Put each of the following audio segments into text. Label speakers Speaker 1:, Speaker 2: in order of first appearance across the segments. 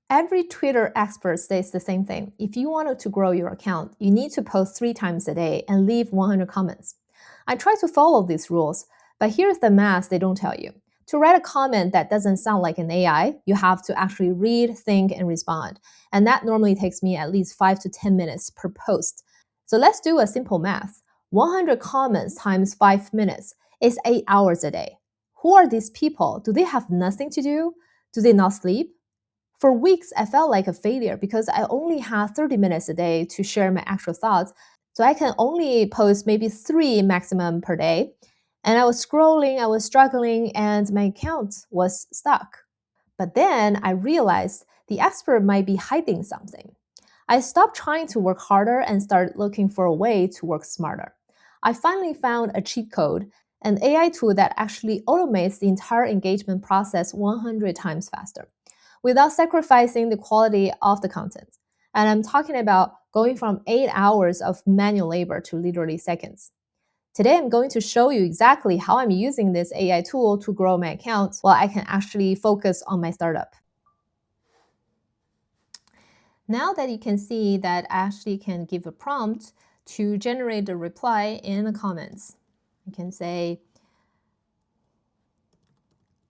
Speaker 1: Every Twitter expert says the same thing. If you wanted to grow your account, you need to post 3 times a day and leave 100 comments. I try to follow these rules, but here's the math they don't tell you. To write a comment that doesn't sound like an AI, you have to actually read, think, and respond. And that normally takes me at least 5 to 10 minutes per post. So let's do a simple math. 100 comments times 5 minutes is 8 hours a day. Who are these people? Do they have nothing to do? Do they not sleep? For weeks, I felt like a failure because I only had 30 minutes a day to share my actual thoughts. So I can only post maybe 3 maximum per day. And I was scrolling, I was struggling, and my account was stuck. But then I realized the expert might be hiding something. I stopped trying to work harder and started looking for a way to work smarter. I finally found a cheat code, an AI tool that actually automates the entire engagement process 100 times faster without sacrificing the quality of the content. And I'm talking about going from 8 hours of manual labor to literally seconds. Today, I'm going to show you exactly how I'm using this AI tool to grow my account while I can actually focus on my startup. Now that you can see that I actually can give a prompt to generate a reply in the comments. I can say,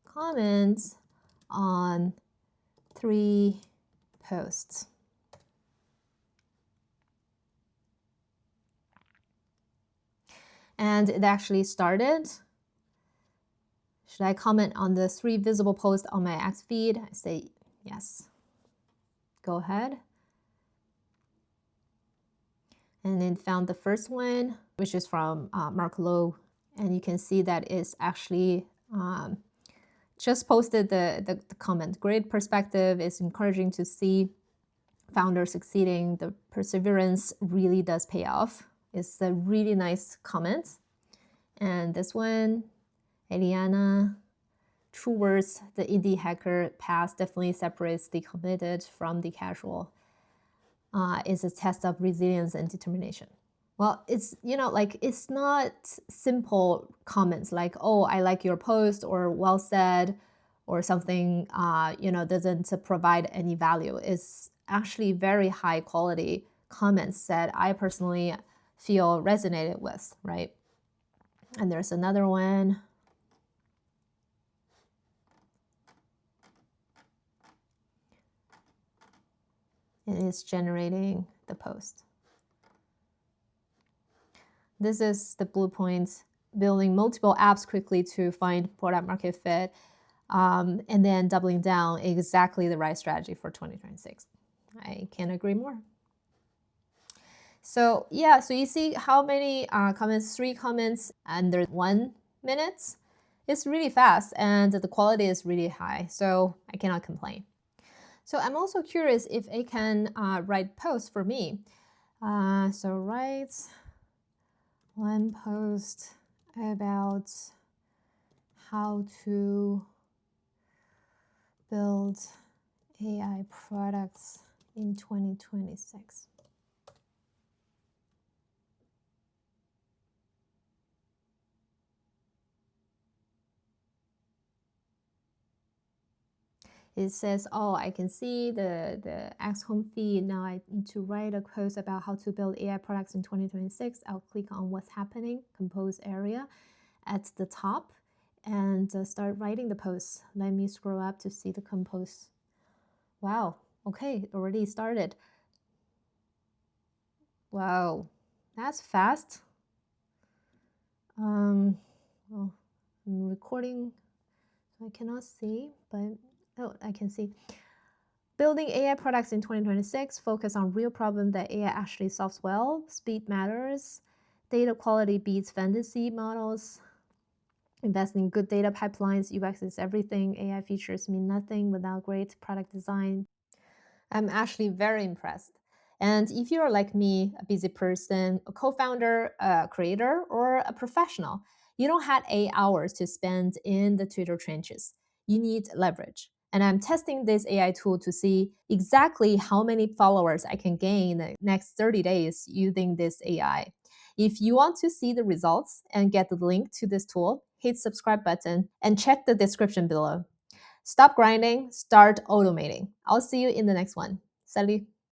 Speaker 1: comments on 3 posts. And it actually started. Should I comment on the 3 visible posts on my X feed? I say yes. Go ahead. And then found the first one, which is from Mark Lowe. And you can see that it's actually just posted the comment. Great perspective. It's encouraging to see founders succeeding. The perseverance really does pay off. It's a really nice comment. And this one, Eliana, true words, the indie hacker path definitely separates the committed from the casual. Is a test of resilience and determination. Well, it's, it's not simple comments like, oh, I like your post, or well said, or something, doesn't provide any value. It's actually very high quality comments that I personally feel resonated with, right? And there's another one. It is generating the post. This is the blue point, building multiple apps quickly to find product market fit, and then doubling down exactly the right strategy for 2026. I can't agree more. So yeah, so you see how many comments, 3 comments under 1 minute. It's really fast and the quality is really high, so I cannot complain. So I'm also curious if it can write posts for me. So write 1 post about how to build AI products in 2026. It says, oh, I can see the X home feed. Now I need to write a post about how to build AI products in 2026. I'll click on what's happening, compose area at the top, and start writing the post. Let me scroll up to see the compose. Wow, okay, it already started. Wow, that's fast. Well, I'm recording, so I cannot see, but oh, I can see. Building AI products in 2026, focus on real problems that AI actually solves well. Speed matters. Data quality beats fantasy models. Invest in good data pipelines. UX is everything. AI features mean nothing without great product design. I'm actually very impressed. And if you're like me, a busy person, a co-founder, a creator, or a professional, you don't have 8 hours to spend in the Twitter trenches. You need leverage. And I'm testing this AI tool to see exactly how many followers I can gain in the next 30 days using this AI. If you want to see the results and get the link to this tool, hit subscribe button and check the description below. Stop grinding, start automating. I'll see you in the next one. Salut!